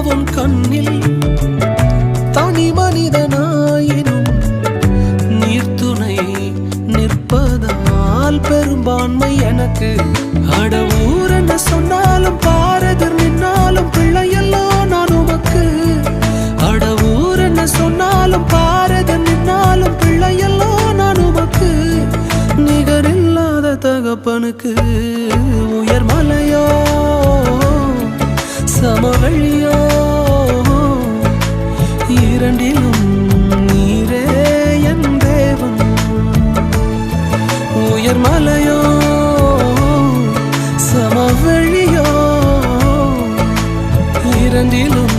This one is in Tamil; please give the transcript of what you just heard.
உன் கண்ணில் தனி மனிதனாயினும் நீர்த்துணை நிற்பதால் பெரும்பான்மை எனக்கு. அட ஊர் என்ன சொன்னாலும் பாரதர் நின்னாலும் பிள்ளையெல்லாம் நான் உமக்கு. அட ஊர் என்ன சொன்னாலும் பாரதர் நின்னாலும் பிள்ளையெல்லாம் நான் உமக்கு. நிகரில்லாத தகப்பனுக்கு உயர் மலையோ சமவெளியோ இரண்டிலும் நீரே என் தேவன். உயர் மலையோ சமவெளியோ இரண்டிலும்